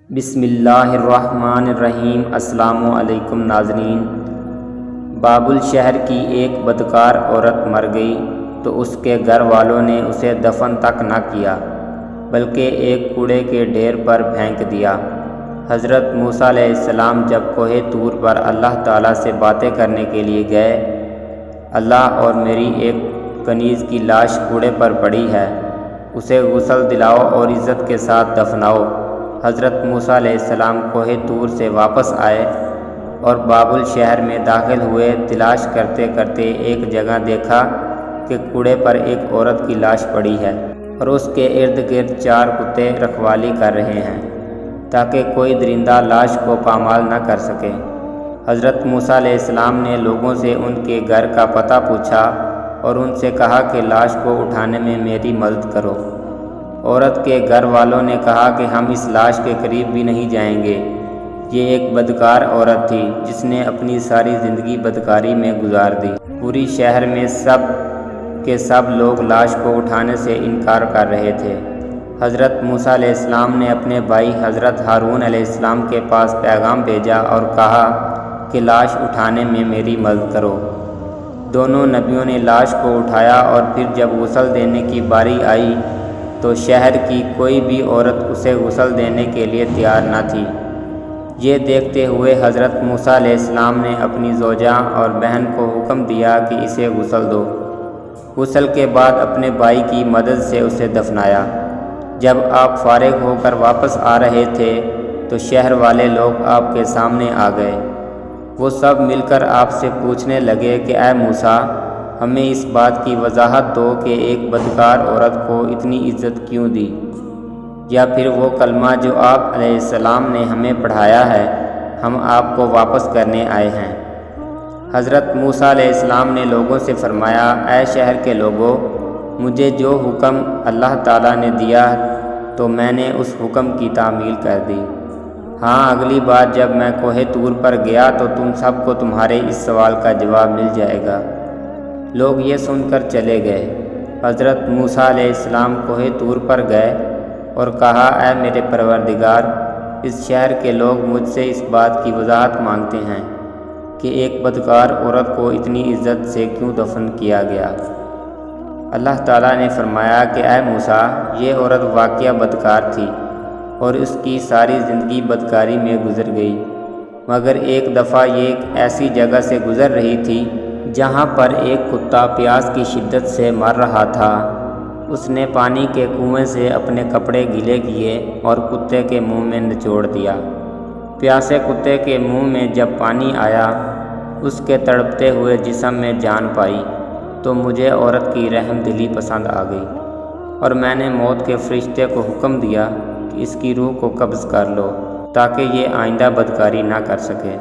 بسم اللہ الرحمن الرحیم۔ السلام علیکم ناظرین۔ بابل شہر کی ایک بدکار عورت مر گئی تو اس کے گھر والوں نے اسے دفن تک نہ کیا بلکہ ایک کوڑے کے ڈھیر پر پھینک دیا۔ حضرت موسیٰ علیہ السلام جب کوہ طور پر اللہ تعالیٰ سے باتیں کرنے کے لیے گئے، اللہ اور میری ایک کنیز کی لاش کوڑے پر پڑی ہے، اسے غسل دلاؤ اور عزت کے ساتھ دفناؤ۔ حضرت موسیٰ علیہ السلام کوہ طور سے واپس آئے اور بابل شہر میں داخل ہوئے۔ تلاش کرتے کرتے ایک جگہ دیکھا کہ کوڑے پر ایک عورت کی لاش پڑی ہے اور اس کے ارد گرد 4 کتے رکھوالی کر رہے ہیں تاکہ کوئی درندہ لاش کو پامال نہ کر سکے۔ حضرت موسیٰ علیہ السلام نے لوگوں سے ان کے گھر کا پتہ پوچھا اور ان سے کہا کہ لاش کو اٹھانے میں میری مدد کرو۔ عورت کے گھر والوں نے کہا کہ ہم اس لاش کے قریب بھی نہیں جائیں گے۔ یہ ایک بدکار عورت تھی جس نے اپنی ساری زندگی بدکاری میں گزار دی۔ پوری شہر میں سب کے سب لوگ لاش کو اٹھانے سے انکار کر رہے تھے۔ حضرت موسیٰ علیہ السلام نے اپنے بھائی حضرت ہارون علیہ السلام کے پاس پیغام بھیجا اور کہا کہ لاش اٹھانے میں میری مدد کرو۔ دونوں نبیوں نے لاش کو اٹھایا اور پھر جب غسل دینے کی باری آئی تو شہر کی کوئی بھی عورت اسے غسل دینے کے لیے تیار نہ تھی۔ یہ دیکھتے ہوئے حضرت موسیٰ علیہ السلام نے اپنی زوجہ اور بہن کو حکم دیا کہ اسے غسل دو۔ غسل کے بعد اپنے بھائی کی مدد سے اسے دفنایا۔ جب آپ فارغ ہو کر واپس آ رہے تھے تو شہر والے لوگ آپ کے سامنے آ گئے۔ وہ سب مل کر آپ سے پوچھنے لگے کہ اے موسیٰ، ہمیں اس بات کی وضاحت دو کہ ایک بدکار عورت کو اتنی عزت کیوں دی، یا پھر وہ کلمہ جو آپ علیہ السلام نے ہمیں پڑھایا ہے ہم آپ کو واپس کرنے آئے ہیں۔ حضرت موسیٰ علیہ السلام نے لوگوں سے فرمایا، اے شہر کے لوگوں، مجھے جو حکم اللہ تعالیٰ نے دیا تو میں نے اس حکم کی تعمیل کر دی۔ ہاں، اگلی بار جب میں کوہ طور پر گیا تو تم سب کو تمہارے اس سوال کا جواب مل جائے گا۔ لوگ یہ سن کر چلے گئے۔ حضرت موسیٰ علیہ السلام کوہ طور پر گئے اور کہا، اے میرے پروردگار، اس شہر کے لوگ مجھ سے اس بات کی وضاحت مانگتے ہیں کہ ایک بدکار عورت کو اتنی عزت سے کیوں دفن کیا گیا۔ اللہ تعالیٰ نے فرمایا کہ اے موسیٰ، یہ عورت واقعہ بدکار تھی اور اس کی ساری زندگی بدکاری میں گزر گئی، مگر ایک دفعہ یہ ایک ایسی جگہ سے گزر رہی تھی جہاں پر ایک کتا پیاس کی شدت سے مر رہا تھا۔ اس نے پانی کے کنویں سے اپنے کپڑے گیلے کیے اور کتے کے منہ میں نچوڑ دیا۔ پیاسے کتے کے منہ میں جب پانی آیا، اس کے تڑپتے ہوئے جسم میں جان پائی تو مجھے عورت کی رحم دلی پسند آ گئی اور میں نے موت کے فرشتے کو حکم دیا کہ اس کی روح کو قبض کر لو تاکہ یہ آئندہ بدکاری نہ کر سکے۔